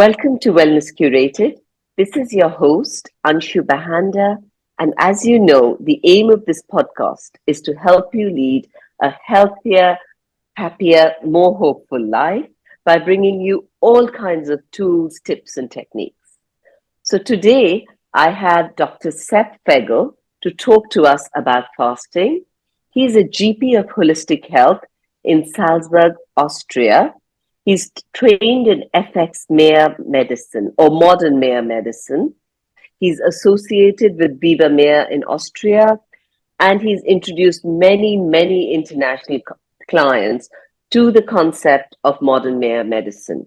Welcome to Wellness Curated. This is your host, Anshu Bahanda. And as you know, the aim of this podcast is to help you lead a healthier, happier, more hopeful life by bringing you all kinds of tools, tips, and techniques. So today, I have Dr. Sepp Fegerl to talk to us about fasting. He's a GP of holistic health in Salzburg, Austria. He's trained in Vivamayr medicine or modern Mayor medicine. He's associated with Vivamayr in Austria, and he's introduced many international clients to the concept of modern Mayor medicine.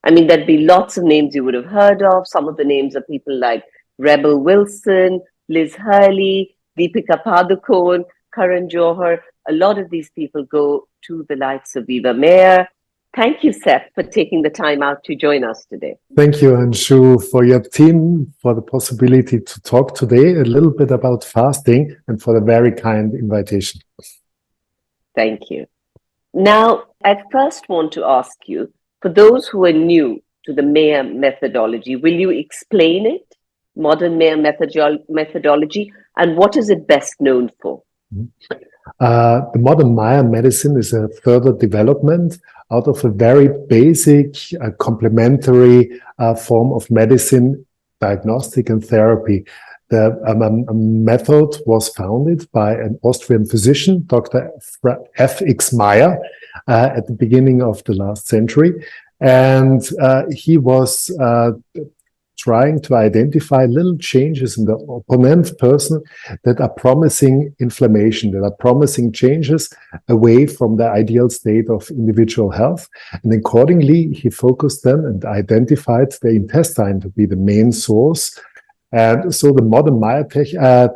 I mean, there'd be lots of names you would have heard of. Some of the names are people like Rebel Wilson, Liz Hurley, Deepika Padukone, Karan Johar. A lot of these people go to the likes of Vivamayr. Thank you, Sepp, for taking the time out to join us today. Thank you, Anshu, for your team, for the possibility to talk today a little bit about fasting and for the very kind invitation. Thank you. Now, I first want to ask you, for those who are new to the Mayor methodology, will you explain it, modern Mayor methodology, and what is it best known for? The modern Maya medicine is a further development out of a very basic, complementary form of medicine, diagnostic and therapy. The method was founded by an Austrian physician, Dr. F.X. Meyer, at the beginning of the last century. And he was trying to identify little changes in the opponent person that are promising inflammation, that are promising changes away from the ideal state of individual health. And accordingly, he focused then and identified the intestine to be the main source. And so the modern Maya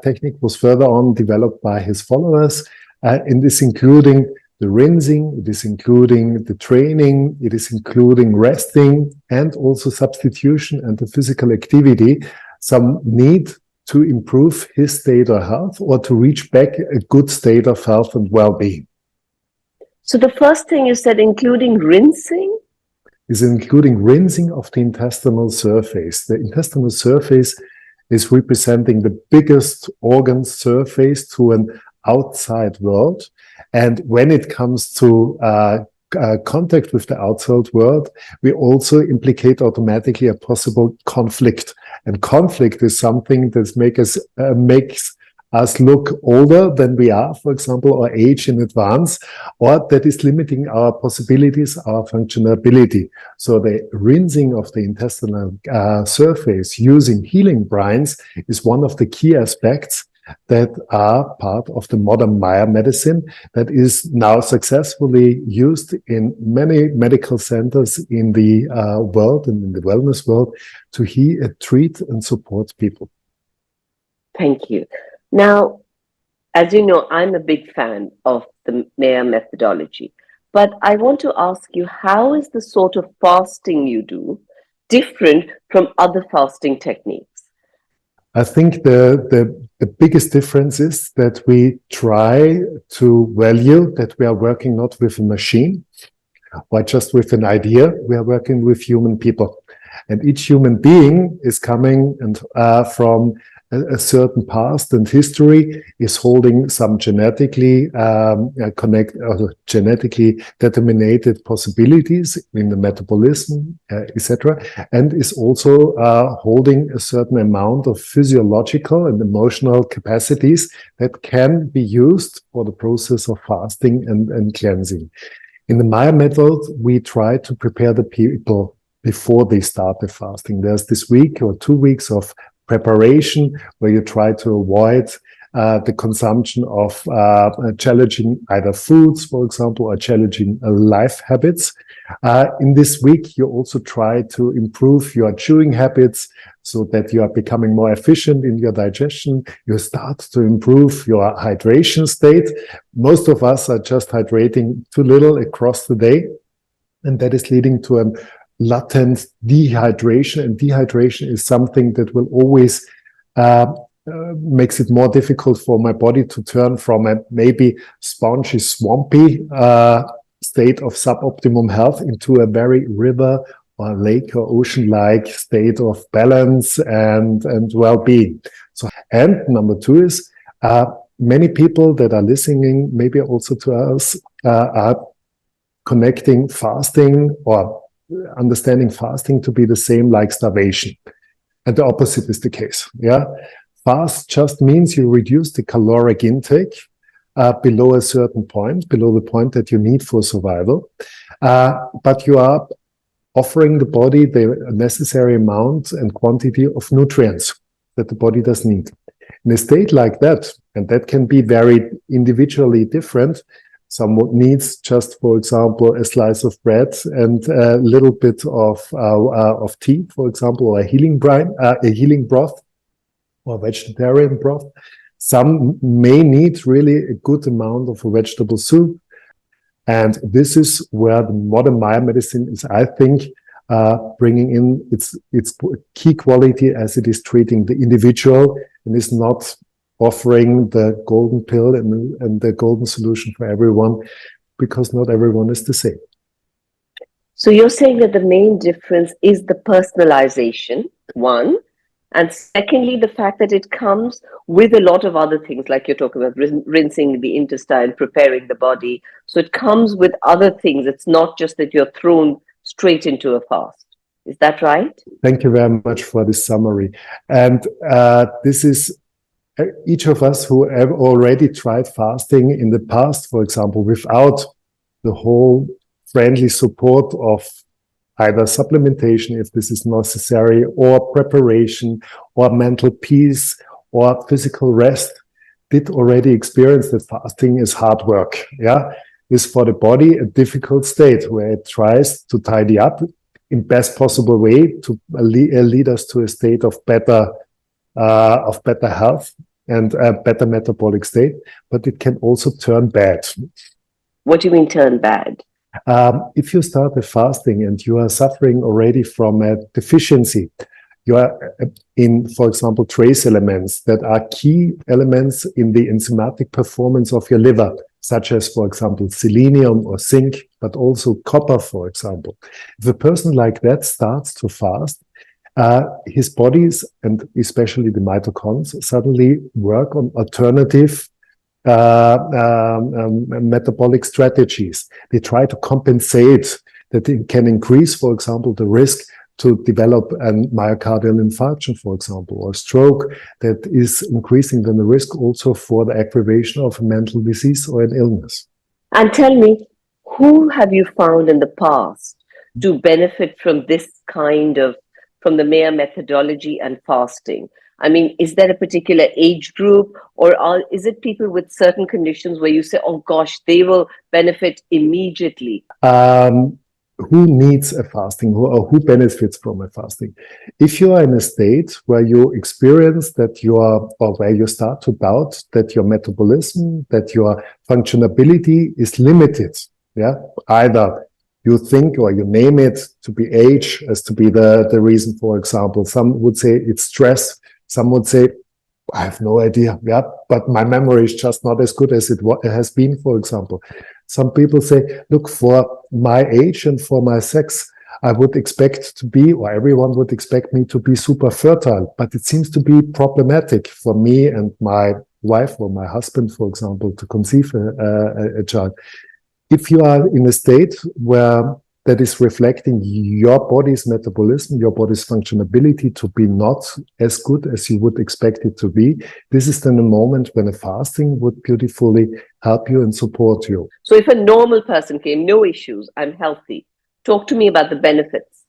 technique was further on developed by his followers, and is including the rinsing, it is including the training, it is including resting and also substitution and the physical activity. Some need to improve his state of health or to reach back a good state of health and well-being. So the first thing you said, including rinsing? Is including rinsing of the intestinal surface. The intestinal surface is representing the biggest organ surface to an outside world. And when it comes to contact with the outside world, we also implicate automatically a possible conflict. And conflict is something that makes us look older than we are, for example, or age in advance, or that is limiting our possibilities, our functionality. So the rinsing of the intestinal surface using healing brines is one of the key aspects that are part of the modern Maya medicine that is now successfully used in many medical centers in the world and in the wellness world to treat and support people. Thank you. Now, as you know, I'm a big fan of the Mayor methodology, but I want to ask you, how is the sort of fasting you do different from other fasting techniques? I think the biggest difference is that we try to value that we are working not with a machine or just with an idea. We are working with human people. And each human being is coming from a certain past and history, is holding some genetically genetically determined possibilities in the metabolism, etc., and is also holding a certain amount of physiological and emotional capacities that can be used for the process of fasting and cleansing. In the Maya method, we try to prepare the people before they start the fasting. There's this week or 2 weeks of preparation where you try to avoid the consumption of challenging either foods, for example, or challenging life habits. In this week, you also try to improve your chewing habits so that you are becoming more efficient in your digestion. You start to improve your hydration state. Most of us are just hydrating too little across the day, and that is leading to a latent dehydration, and dehydration is something that will always makes it more difficult for my body to turn from a maybe spongy, swampy state of suboptimum health into a very river or lake or ocean-like state of balance and well-being. So, and number two is, many people that are listening, maybe also to us, are connecting fasting or understanding fasting to be the same like starvation. And the opposite is the case. Yeah. Fast just means you reduce the caloric intake below a certain point, below the point that you need for survival. But you are offering the body the necessary amount and quantity of nutrients that the body does need. In a state like that, and that can be very individually different, someone needs just, for example, a slice of bread and a little bit of tea, for example, or a healing broth, or vegetarian broth. Some may need really a good amount of a vegetable soup. And this is where the modern Maya medicine is, I think, bringing in its key quality, as it is treating the individual and is not offering the golden pill and the golden solution for everyone, because not everyone is the same. So you're saying that the main difference is the personalization, one, and secondly, the fact that it comes with a lot of other things, like you're talking about rinsing the intestine, preparing the body. So it comes with other things. It's not just that you're thrown straight into a fast. Is that right? Thank you very much for this summary. And this is each of us who have already tried fasting in the past, for example, without the whole friendly support of either supplementation, if this is necessary, or preparation, or mental peace, or physical rest, did already experience that fasting is hard work. Yeah, is for the body a difficult state where it tries to tidy up in best possible way to lead us to a state of better health and a better metabolic state, but it can also turn bad. What do you mean turn bad? If you start a fasting and you are suffering already from a deficiency, you are in, for example, trace elements that are key elements in the enzymatic performance of your liver, such as, for example, selenium or zinc, but also copper, for example. If a person like that starts to fast, his bodies, and especially the mitochondria, suddenly work on alternative metabolic strategies. They try to compensate that it can increase, for example, the risk to develop a myocardial infarction, for example, or stroke, that is increasing then the risk also for the aggravation of a mental disease or an illness. And tell me, who have you found in the past to benefit from this kind of, from the Maya methodology and fasting? I mean, is there a particular age group, or is it people with certain conditions where you say, oh gosh, they will benefit immediately? Who needs a fasting, or who benefits from a fasting? If you are in a state where you experience that or where you start to doubt that your metabolism, that your functionability is limited, yeah, either you think or you name it to be age as to be the reason, for example. Some would say it's stress. Some would say, I have no idea, yeah, but my memory is just not as good as it has been, for example. Some people say, look, for my age and for my sex, I would expect to be, or everyone would expect me to be super fertile, but it seems to be problematic for me and my wife or my husband, for example, to conceive a child. If you are in a state where that is reflecting your body's metabolism, your body's functionability to be not as good as you would expect it to be, this is then a moment when a fasting would beautifully help you and support you. So if a normal person came, no issues, I'm healthy, talk to me about the benefits.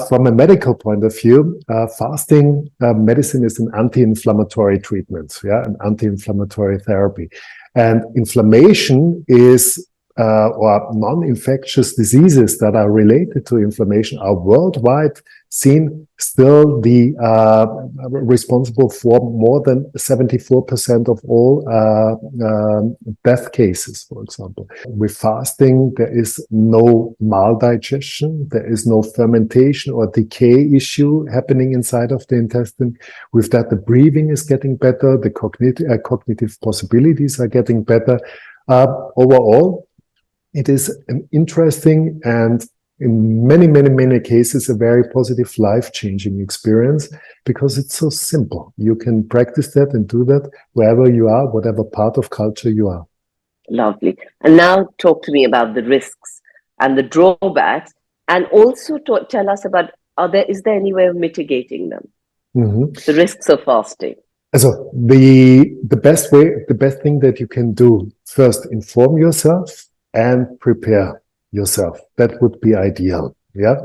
From a medical point of view, fasting medicine is an anti-inflammatory treatment, yeah, an anti-inflammatory therapy. And inflammation is or non-infectious diseases that are related to inflammation are worldwide seen still the responsible for more than 74% of all death cases, for example. With fasting, there is no maldigestion, there is no fermentation or decay issue happening inside of the intestine. With that, the breathing is getting better, the cognitive possibilities are getting better. Overall, it is an interesting and in many cases, a very positive, life-changing experience because it's so simple. You can practice that and do that wherever you are, whatever part of culture you are. Lovely. And now talk to me about the risks and the drawbacks, and also tell us about, is there any way of mitigating them? The risks of fasting. So the best thing that you can do, first, inform yourself and prepare yourself. That would be ideal. Yeah.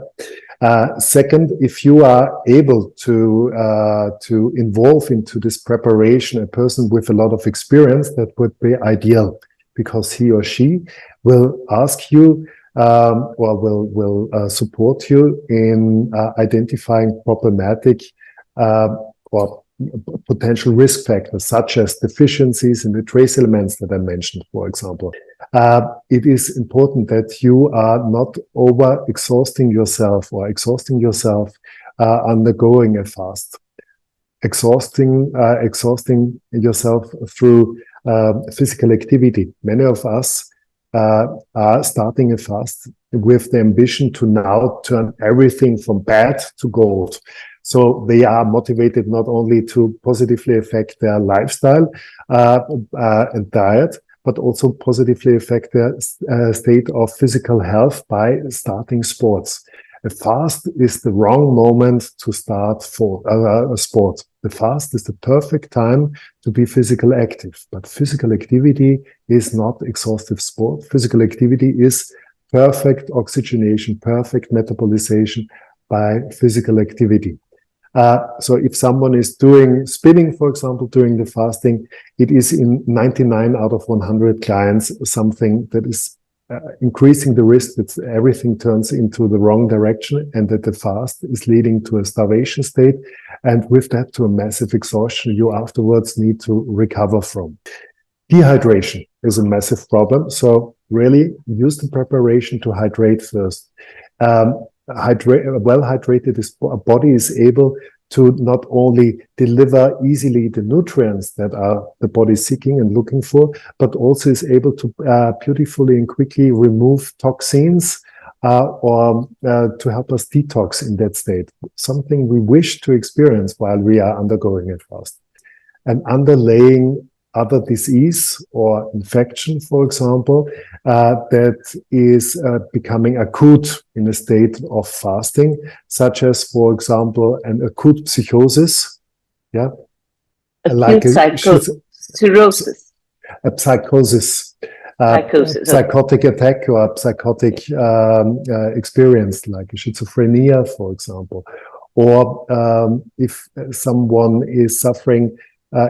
Second, if you are able to involve into this preparation a person with a lot of experience, that would be ideal, because he or she will ask you or will support you in identifying problematic or potential risk factors, such as deficiencies in the trace elements that I mentioned, for example. It is important that you are not exhausting yourself undergoing a fast. Exhausting yourself through physical activity. Many of us are starting a fast with the ambition to now turn everything from bad to gold. So they are motivated not only to positively affect their lifestyle and diet, but also positively affect their state of physical health by starting sports. A fast is the wrong moment to start a sport. The fast is the perfect time to be physically active, but physical activity is not exhaustive sport. Physical activity is perfect oxygenation, perfect metabolization by physical activity. So if someone is doing spinning, for example, during the fasting, it is in 99 out of 100 clients something that is increasing the risk that everything turns into the wrong direction and that the fast is leading to a starvation state. And with that, to a massive exhaustion you afterwards need to recover from. Dehydration is a massive problem. So really use the preparation to hydrate first. Well-hydrated body is able to not only deliver easily the nutrients that are the body seeking and looking for, but also is able to beautifully and quickly remove toxins or to help us detox in that state. Something we wish to experience while we are undergoing a fast. And underlaying other disease or infection, for example, that is becoming acute in a state of fasting, such as, for example, an acute psychosis, yeah, cirrhosis, a psychosis, psychotic attack or a psychotic experience, like schizophrenia, for example, or if someone is suffering.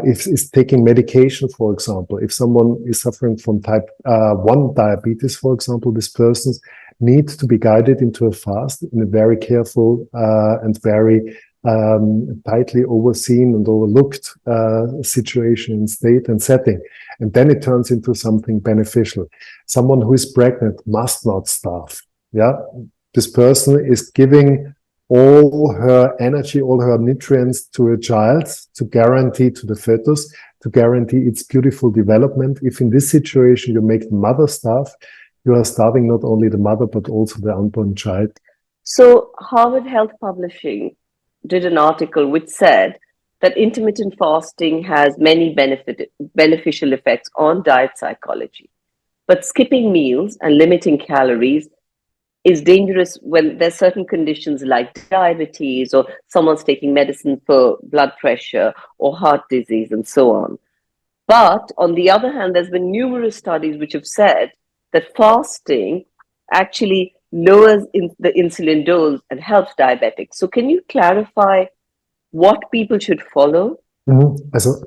Is taking medication, for example, if someone is suffering from type 1 diabetes, for example, this person needs to be guided into a fast in a very careful and very tightly overseen and overlooked situation and state and setting. And then it turns into something beneficial. Someone who is pregnant must not starve. Yeah, this person is giving all her energy, all her nutrients to a child to guarantee to the fetus, to guarantee its beautiful development. If in this situation you make the mother starve, you are starving not only the mother, but also the unborn child. So Harvard Health Publishing did an article which said that intermittent fasting has many beneficial effects on diet psychology, but skipping meals and limiting calories is dangerous when there's certain conditions like diabetes, or someone's taking medicine for blood pressure or heart disease and so on. But on the other hand, there's been numerous studies which have said that fasting actually lowers the insulin dose and helps diabetics. So can you clarify what people should follow? Also,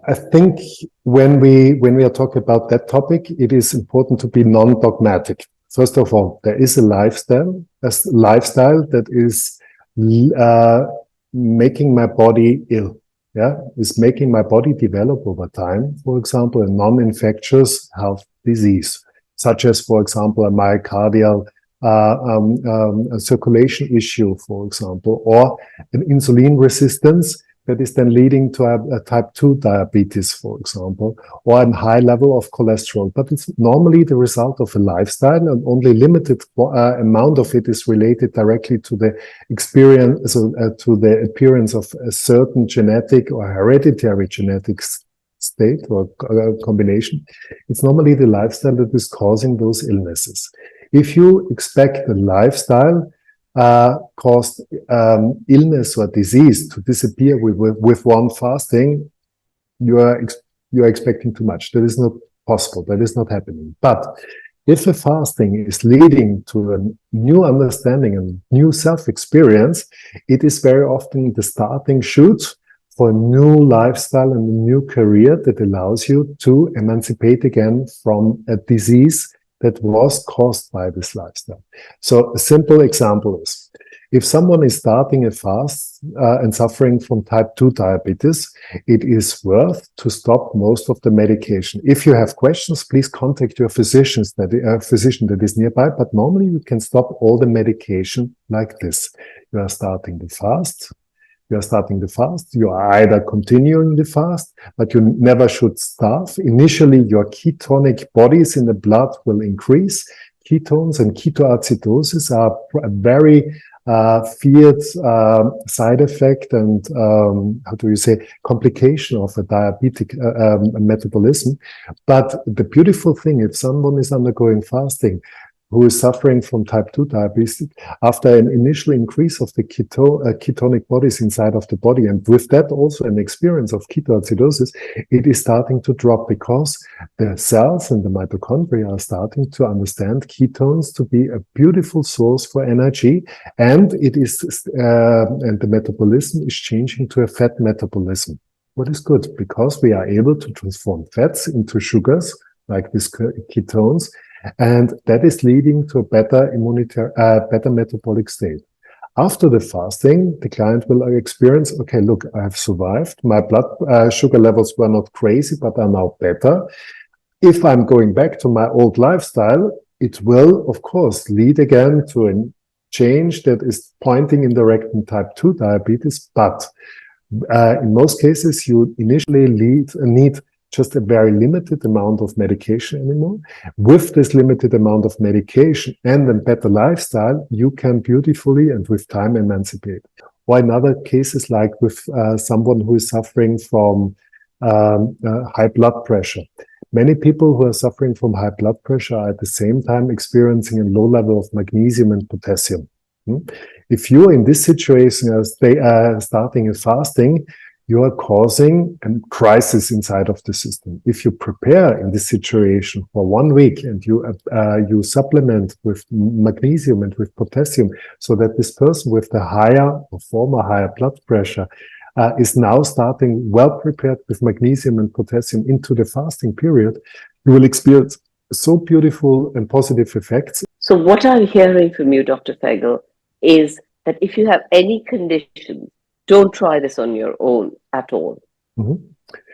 I think when we are talking about that topic, it is important to be non-dogmatic. First of all, there is a lifestyle that is making my body ill. Yeah, is making my body develop over time. For example, a non-infectious health disease, such as, for example, a myocardial circulation issue, for example, or an insulin resistance that is then leading to a type 2 diabetes, for example, or a high level of cholesterol. But it's normally the result of a lifestyle, and only limited amount of it is related directly to the experience, to the appearance of a certain genetic or hereditary genetics state or combination. It's normally the lifestyle that is causing those illnesses. If you expect the lifestyle caused illness or disease to disappear with one fasting, you are expecting too much. That is not possible. That is not happening. But if a fasting is leading to a new understanding and new self-experience, it is very often the starting shoot for a new lifestyle and a new career that allows you to emancipate again from a disease that was caused by this lifestyle. So a simple example is, if someone is starting a fast and suffering from type 2 diabetes, it is worth to stop most of the medication. If you have questions, please contact your physician that is nearby, but normally you can stop all the medication like this. You are starting the fast. You are either continuing the fast, but you never should starve. Initially, your ketonic bodies in the blood will increase. Ketones and ketoacidosis are a very feared side effect and, complication of a diabetic metabolism. But the beautiful thing, if someone is undergoing fasting, who is suffering from type 2 diabetes, after an initial increase of the ketonic bodies inside of the body, and with that also an experience of ketoacidosis, it is starting to drop because the cells and the mitochondria are starting to understand ketones to be a beautiful source for energy, and it is and the metabolism is changing to a fat metabolism. What is good, because we are able to transform fats into sugars like these ketones, and that is leading to a better better metabolic state. After the fasting, the client will experience, okay, look, I have survived. My blood sugar levels were not crazy, but are now better. If I'm going back to my old lifestyle, it will, of course, lead again to a change that is pointing in direction type 2 diabetes. But in most cases, you initially need just a very limited amount of medication anymore. With this limited amount of medication and a better lifestyle, you can beautifully and with time emancipate. Or in other cases, like with someone who is suffering from high blood pressure. Many people who are suffering from high blood pressure are at the same time experiencing a low level of magnesium and potassium. If you're in this situation as they are starting a fasting, you are causing a crisis inside of the system. If you prepare in this situation for 1 week and you supplement with magnesium and with potassium, so that this person with the higher or former higher blood pressure is now starting well prepared with magnesium and potassium into the fasting period, you will experience so beautiful and positive effects. So what I'm hearing from you, Dr. Fegerl, is that if you have any condition, don't try this on your own at all. Mm-hmm.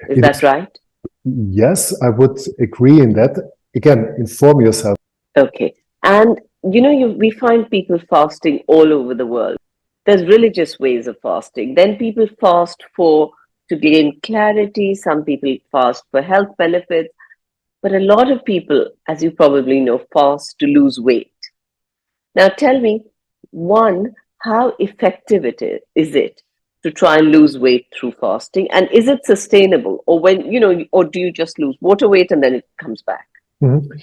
Is that right? Yes, I would agree in that. Again, inform yourself. Okay. And, we find people fasting all over the world. There's religious ways of fasting. Then people fast to gain clarity. Some people fast for health benefits. But a lot of people, as you probably know, fast to lose weight. Now tell me, one, how effective is it to try and lose weight through fasting? And is it sustainable? Or or do you just lose water weight and then it comes back? Mm-hmm.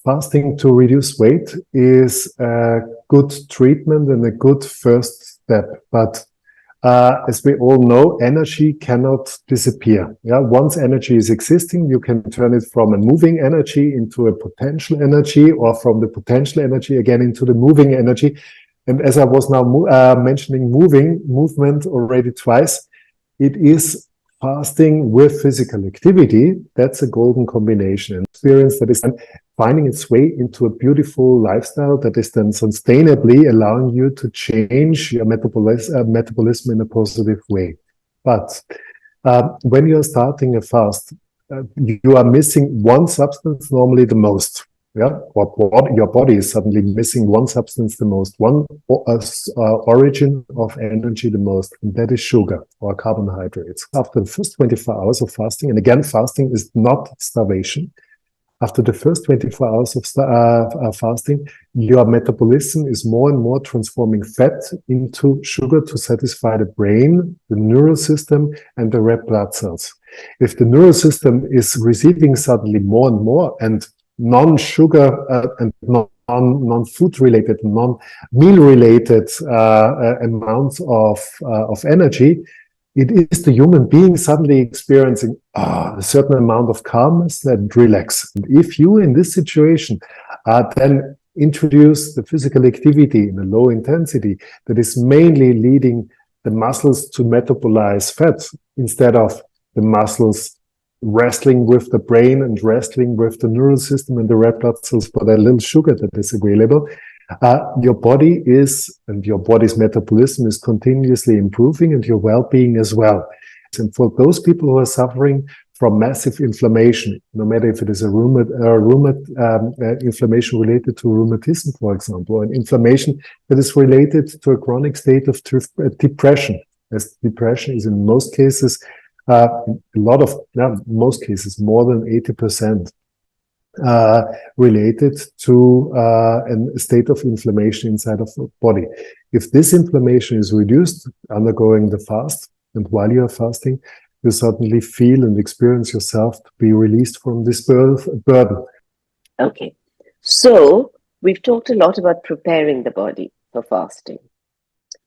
Fasting to reduce weight is a good treatment and a good first step. But as we all know, energy cannot disappear. Yeah, once energy is existing, you can turn it from a moving energy into a potential energy, or from the potential energy again into the moving energy. And as I was now mentioning movement already twice, it is fasting with physical activity. That's a golden combination, an experience that is finding its way into a beautiful lifestyle that is then sustainably allowing you to change your metabolism in a positive way. But when you're starting a fast, you are missing one substance, normally the most. Yeah, your body is suddenly missing one substance the most, one origin of energy the most, and that is sugar or carbohydrates. After the first 24 hours of fasting, and again, fasting is not starvation. After the first 24 hours of fasting, your metabolism is more and more transforming fat into sugar to satisfy the brain, the neural system, and the red blood cells. If the neural system is receiving suddenly more and more, and non-sugar and non-food related, non-meal related amounts of energy, it is the human being suddenly experiencing a certain amount of calmness and relax. And if you in this situation then introduce the physical activity in a low intensity that is mainly leading the muscles to metabolize fat instead of the muscles wrestling with the brain and wrestling with the neural system and the red blood cells for that little sugar that is available, your body is, and your body's metabolism is continuously improving, and your well-being as well. And for those people who are suffering from massive inflammation, no matter if it is a inflammation related to rheumatism, for example, or an inflammation that is related to a chronic state of depression, as depression is in most cases, most cases, more than 80%. Related to a state of inflammation inside of the body. If this inflammation is reduced undergoing the fast, and while you are fasting, you suddenly feel and experience yourself to be released from this burden. Okay. So we've talked a lot about preparing the body for fasting.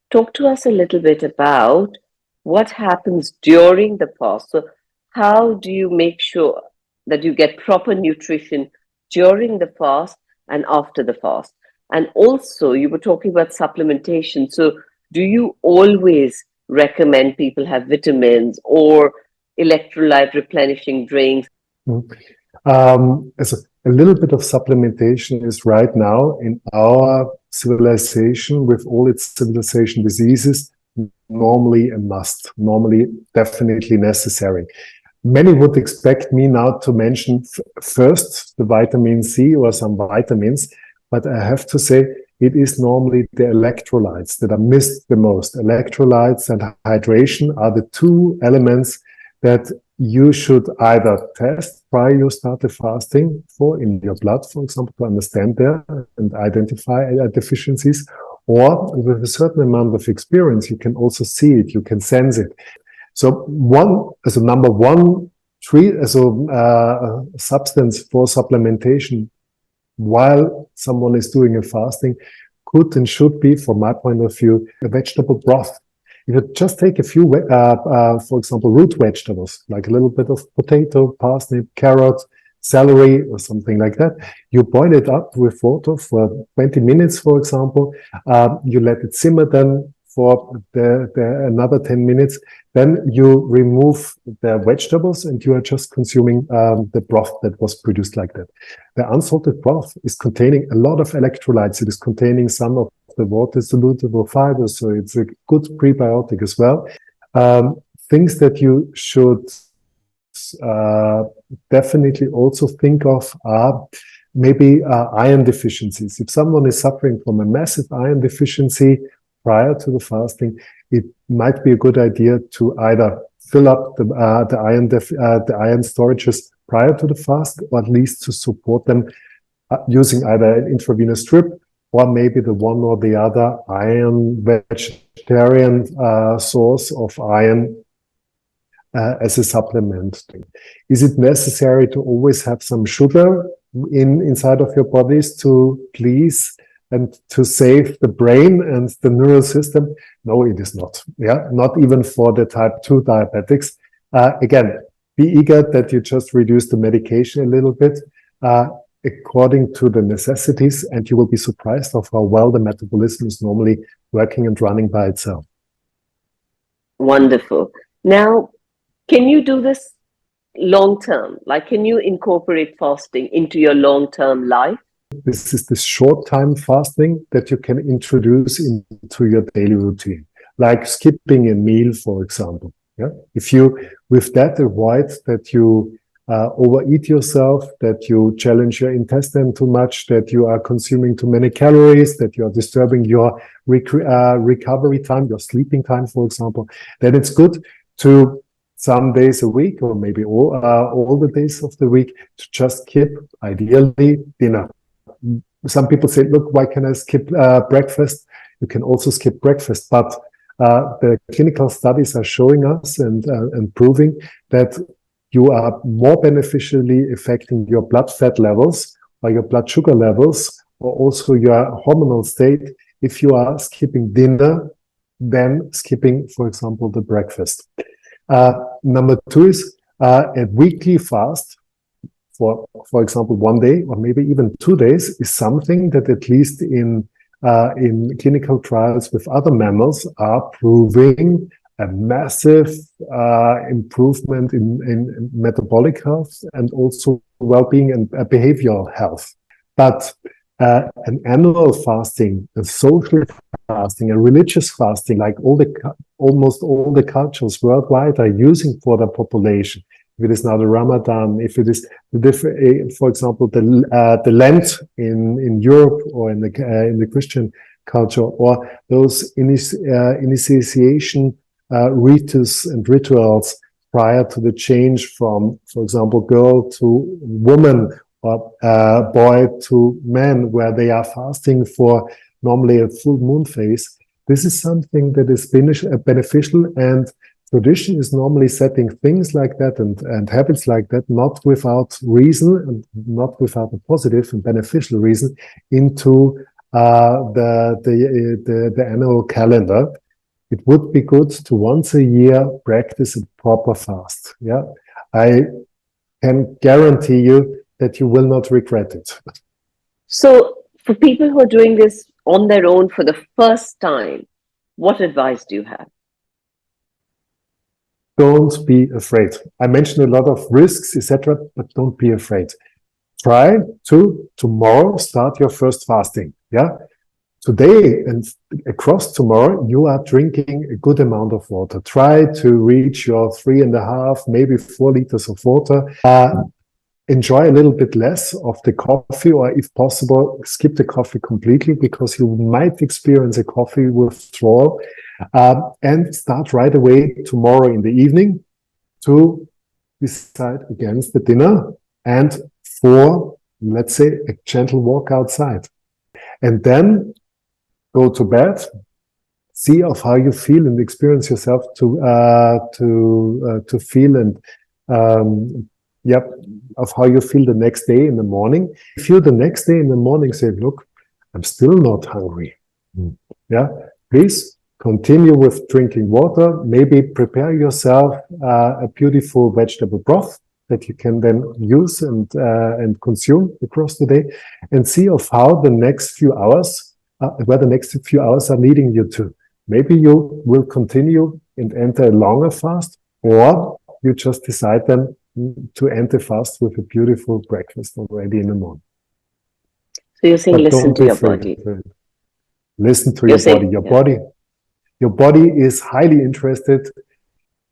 Talk to us a little bit about what happens during the fast. So how do you make sure that you get proper nutrition during the fast and after the fast? And also, you were talking about supplementation. So do you always recommend people have vitamins or electrolyte replenishing drinks? As a little bit of supplementation is right now in our civilization, with all its civilization diseases, normally a must, normally definitely necessary. Many would expect me now to mention first the vitamin C or some vitamins, but I have to say it is normally the electrolytes that are missed the most. Electrolytes and hydration are the two elements that you should either test prior you start the fasting for in your blood, for example, to understand there and identify deficiencies, or with a certain amount of experience, you can also see it, you can sense it. So number one, substance for supplementation while someone is doing a fasting could and should be, from my point of view, a vegetable broth. If you just take a few, for example, root vegetables, like a little bit of potato, parsnip, carrot, celery, or something like that, you boil it up with water for 20 minutes, for example. You let it simmer then for another 10 minutes. Then you remove the vegetables and you are just consuming the broth that was produced like that. The unsalted broth is containing a lot of electrolytes. It is containing some of the water-soluble fibers, so it's a good prebiotic as well. Things that you should definitely also think of are maybe iron deficiencies. If someone is suffering from a massive iron deficiency prior to the fasting, it might be a good idea to either fill up the iron storages prior to the fast, or at least to support them using either an intravenous drip or maybe the one or the other iron vegetarian source of iron as a supplement. Is it necessary to always have some sugar inside of your bodies to please and to save the brain and the neural system? No, it is not. Yeah, not even for the type 2 diabetics. Again, be eager that you just reduce the medication a little bit according to the necessities, and you will be surprised of how well the metabolism is normally working and running by itself. Wonderful. Now, can you do this long term? Like, can you incorporate fasting into your long-term life? This is the short-time fasting that you can introduce into your daily routine, like skipping a meal, for example. Yeah, if you with that avoid that you overeat yourself, that you challenge your intestine too much, that you are consuming too many calories, that you are disturbing your recovery time, your sleeping time, for example, then it's good to some days a week, or maybe all the days of the week, to just skip, ideally, dinner. Some people say, look, why can I skip breakfast? You can also skip breakfast, but the clinical studies are showing us and proving that you are more beneficially affecting your blood fat levels or your blood sugar levels, or also your hormonal state, if you are skipping dinner than skipping, for example, the breakfast. Number two is a weekly fast for example, 1 day or maybe even 2 days is something that, at least in clinical trials with other mammals, are proving a massive improvement in metabolic health and also well-being and behavioral health. But an annual fasting, a social fasting, a religious fasting, like almost all the cultures worldwide are using for the population. If it is now the Ramadan, if it is for example, the Lent in Europe or in the Christian culture, or those initiation ritus and rituals prior to the change from, for example, girl to woman, or boy to man, where they are fasting for normally a full moon phase. This is something that is beneficial, and tradition is normally setting things like that and habits like that, not without reason and not without a positive and beneficial reason, into the annual calendar. It would be good to once a year practice a proper fast. Yeah, I can guarantee you that you will not regret it. So, for people who are doing this on their own for the first time, what advice do you have? Don't be afraid. I mentioned a lot of risks, etc., but don't be afraid. Try to tomorrow start your first fasting. Yeah. Today and across tomorrow, you are drinking a good amount of water. Try to reach your 3.5, maybe 4 liters of water. Enjoy a little bit less of the coffee, or if possible, skip the coffee completely, because you might experience a coffee withdrawal. And start right away tomorrow in the evening to decide against the dinner and for, let's say, a gentle walk outside. And then go to bed, see of how you feel and experience yourself to feel, and of how you feel the next day in the morning. If you the next day in the morning say, look, I'm still not hungry. Yeah, please continue with drinking water. Maybe prepare yourself a beautiful vegetable broth that you can then use and consume across the day, and see of how the next few hours, where the next few hours are leading you to. Maybe you will continue and enter a longer fast, or you just decide then to enter fast with a beautiful breakfast already in the morning. So you're saying, listen to your body. Listen to your body. Your body is highly interested,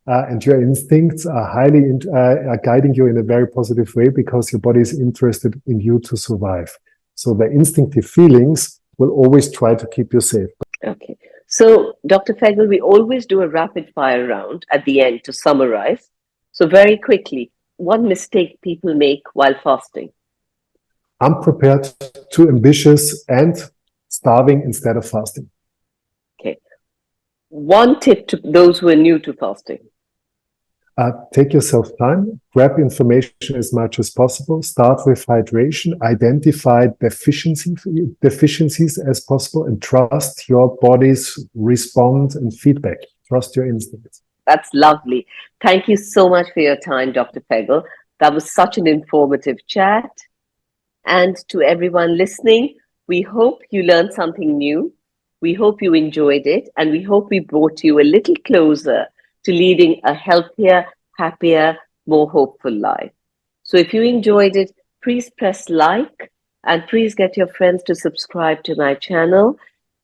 and your instincts are are guiding you in a very positive way, because your body is interested in you to survive. So the instinctive feelings will always try to keep you safe. Okay. So, Dr. Fegerl, we always do a rapid fire round at the end to summarize. So very quickly, one mistake people make while fasting. Unprepared, too ambitious, and starving instead of fasting. Okay. One tip to those who are new to fasting. Take yourself time, grab information as much as possible, start with hydration, identify deficiencies as possible, and trust your body's response and feedback. Trust your instincts. That's lovely. Thank you so much for your time, Dr. Fegerl. That was such an informative chat. And to everyone listening, we hope you learned something new. We hope you enjoyed it, and we hope we brought you a little closer to leading a healthier, happier, more hopeful life. So if you enjoyed it, please press like, and please get your friends to subscribe to my channel.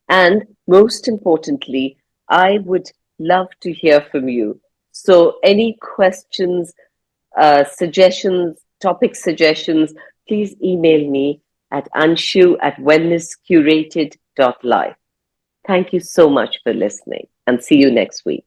And most importantly, I would love to hear from you. So any questions, suggestions, topic suggestions, please email me at anshu@wellnesscurated.life. Thank you so much for listening and see you next week.